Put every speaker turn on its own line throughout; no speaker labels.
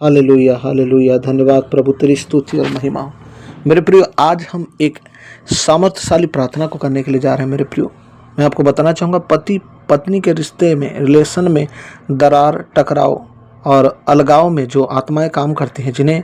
Hallelujah hallelujah. धन्यवाद प्रभु, तेरी स्तुति और महिमा हो। मेरे प्रियो, आज हम एक सामर्थ्यशाली प्रार्थना को करने के लिए जा रहे हैं। मेरे प्रियो, मैं आपको बताना चाहूँगा, पति पत्नी के रिश्ते में, रिलेशन में दरार, टकराव और अलगाव में जो आत्माएं काम करती हैं, जिन्हें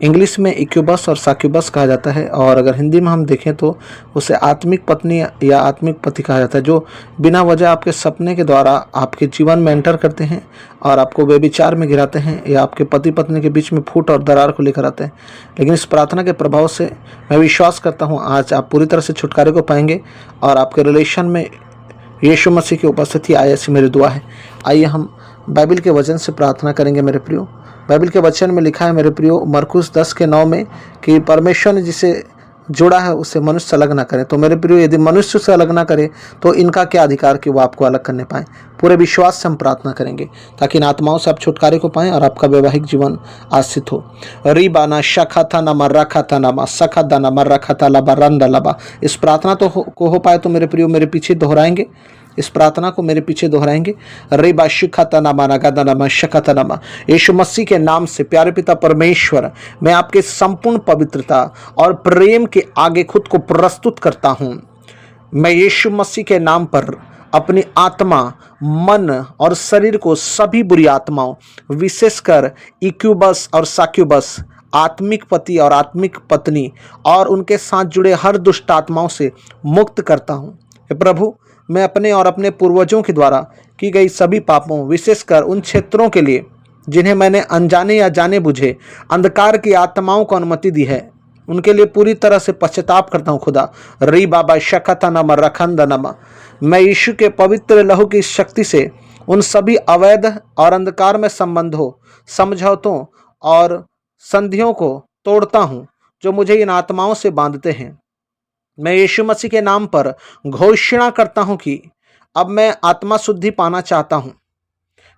इंग्लिश में इक्यूबस और साक्यूबस कहा जाता है, और अगर हिंदी में हम देखें तो उसे आत्मिक पत्नी या आत्मिक पति कहा जाता है, जो बिना वजह आपके सपने के द्वारा आपके जीवन में एंटर करते हैं और आपको व्यभिचार में गिराते हैं, या आपके पति पत्नी के बीच में फूट और दरार को लेकर आते हैं। लेकिन इस प्रार्थना के प्रभाव से मैं विश्वास करता हूँ आज आप पूरी तरह से छुटकारे को पाएंगे और आपके रिलेशन में यीशु मसीह की उपस्थिति आए, ऐसी मेरी दुआ है। आइए हम बाइबल के वचन से प्रार्थना करेंगे। मेरे प्रियो, बाइबल के वचन में लिखा है मेरे प्रियो, मरकुस 10:9 में, कि परमेश्वर ने जिसे जोड़ा है उसे मनुष्य अलग ना करे। तो मेरे प्रियो, यदि मनुष्य से अलग ना करे तो इनका क्या अधिकार कि वो आपको अलग करने पाए। पूरे विश्वास से हम प्रार्थना करेंगे ताकि इन आत्माओं से आप छुटकारे को पाएं और आपका वैवाहिक जीवन आश्रित हो। रीबाना शखाता नमा रखाता नमा सखादा नमा रखाता लबा रंदा लबा। इस प्रार्थना को हो पाए तो मेरे प्रियो मेरे पीछे दोहराएंगे, इस प्रार्थना को मेरे पीछे दोहराएंगे। रेबा शिखाता नमा नगादा नमा शखाता नमा। यीशु मसीह के नाम से प्यारे पिता परमेश्वर, मैं आपके संपूर्ण पवित्रता और प्रेम के आगे खुद को प्रस्तुत करता हूँ। मैं यीशु मसीह के नाम पर अपनी आत्मा, मन और शरीर को सभी बुरी आत्माओं, विशेषकर इक्यूबस और साक्यूबस, आत्मिक पति और आत्मिक पत्नी और उनके साथ जुड़े हर दुष्ट आत्माओं से मुक्त करता हूँ। हे प्रभु, मैं अपने और अपने पूर्वजों के द्वारा की गई सभी पापों, विशेषकर उन क्षेत्रों के लिए जिन्हें मैंने अनजाने या जाने बुझे अंधकार की आत्माओं को अनुमति दी है, उनके लिए पूरी तरह से पश्चाताप करता हूँ। खुदा री बाबा शखता नमा रखंद नमा। मैं यीशु के पवित्र लहू की शक्ति से उन सभी अवैध और अंधकार में संबंधों, समझौतों और संधियों को तोड़ता हूँ जो मुझे इन आत्माओं से बांधते हैं। मैं यीशु मसीह के नाम पर घोषणा करता हूं कि अब मैं आत्मा शुद्धि पाना चाहता हूं।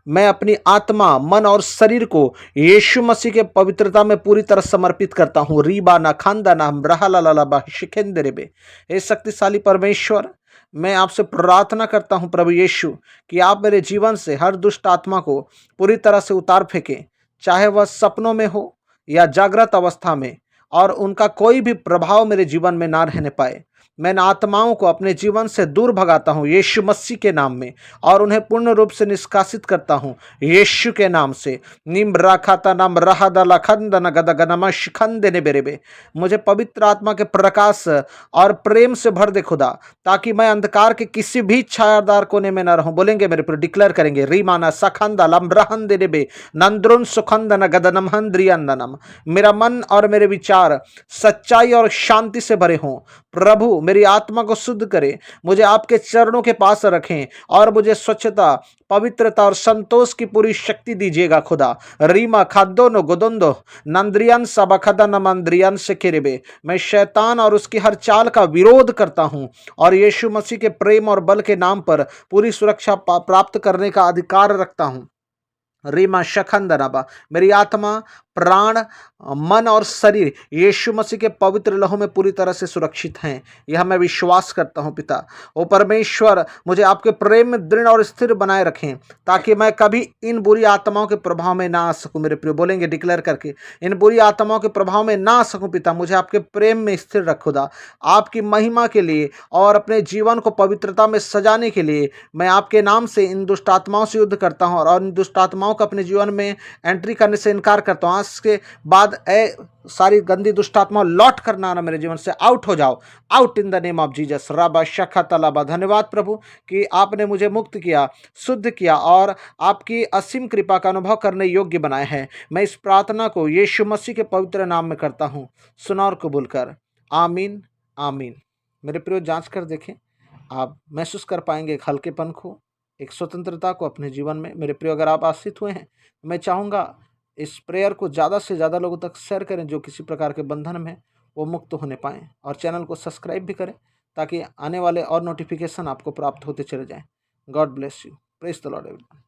मैं अपनी आत्मा, मन और शरीर को यीशु मसीह के पवित्रता में पूरी तरह समर्पित करता हूं। रीबा ना खानदा ना रहा शिखेंदरेबे। हे शक्तिशाली परमेश्वर, मैं आपसे प्रार्थना करता हूं प्रभु यीशु कि आप मेरे जीवन से हर दुष्ट आत्मा को पूरी तरह से उतार फेंकें, चाहे वह सपनों में हो या जागृत अवस्था में, और उनका कोई भी प्रभाव मेरे जीवन में ना रहने पाए। मैं इन आत्माओं को अपने जीवन से दूर भगाता हूँ यीशु मसीह के नाम में, और उन्हें पूर्ण रूप से निष्कासित करता हूँ यीशु के नाम से। निम राखाता नाम राहदा खंदन गदगनमा शिखंदने बेरेबे। मुझे पवित्र आत्मा के प्रकाश और प्रेम से भर दे खुदा, ताकि मैं अंधकार के किसी भी छायादार कोने में न रहूं। बोलेंगे मेरे पर, डिक्लेयर करेंगे। रीमाना सखंदा लम्ब्रहन देबे नंद्रुन सुखंदन गदनम हंद्रियंदनम। मेरा मन और मेरे विचार सच्चाई और शांति से भरे हों। प्रभु, मेरी आत्मा को शुद्ध करें, मुझे आपके चरणों के पास रखें और मुझे स्वच्छता, पवित्रता और संतोष की पूरी शक्ति दीजिएगा खुदा। रीमा खादो नो गोदोंदो नंद्रियन सबखदा नमंद्रियन से केरेबे। मैं शैतान और उसकी हर चाल का विरोध करता हूं और यीशु मसीह के प्रेम और बल के नाम पर पूरी सुरक्षा प्राप्त करने का अधिकार रखता हूं। रीमा शखंदनाबा। मेरी आत्मा, प्राण, मन और शरीर यीशु मसीह के पवित्र लहू में पूरी तरह से सुरक्षित हैं, यह मैं विश्वास करता हूं पिता। ओ परमेश्वर, मुझे आपके प्रेम में दृढ़ और स्थिर बनाए रखें, ताकि मैं कभी इन बुरी आत्माओं के प्रभाव में ना आ सकूं। मेरे प्रिय, बोलेंगे डिक्लेयर करके, इन बुरी आत्माओं के प्रभाव में ना आ सकूं पिता। मुझे आपके प्रेम में स्थिर रख खुदा, आपकी महिमा के लिए और अपने जीवन को पवित्रता में सजाने के लिए मैं आपके नाम से इन दुष्ट आत्माओं से युद्ध करता हूँ और इन दुष्ट आत्माओं को अपने जीवन में एंट्री करने से इनकार करता हूँ। इसके बाद सारी गंदी दुष्ट आत्मा लौट करना ना मेरे जीवन से आउट हो जाओ, out in the name of Jesus. राबा शखा तलाबा। धन्यवाद प्रभु कि आपने मुझे मुक्त किया, शुद्ध किया और आपकी असीम कृपा का अनुभव करने योग्य बनाए हैं। मैं इस प्रार्थना को यीशु मसीह के पवित्र नाम में करता हूँ, सुना और कबूल कर। आमीन आमीन। मेरे प्रियो, जांच कर देखें, आप महसूस कर पाएंगे एक हल्केपन को, एक स्वतंत्रता को अपने जीवन में। मेरे प्रियो, अगर आप आश्रित हुए हैं, मैं चाहूँगा इस प्रेयर को ज़्यादा से ज़्यादा लोगों तक शेयर करें जो किसी प्रकार के बंधन में वो मुक्त होने पाएँ, और चैनल को सब्सक्राइब भी करें ताकि आने वाले और नोटिफिकेशन आपको प्राप्त होते चले जाएं। God bless you. Praise the Lord everyone.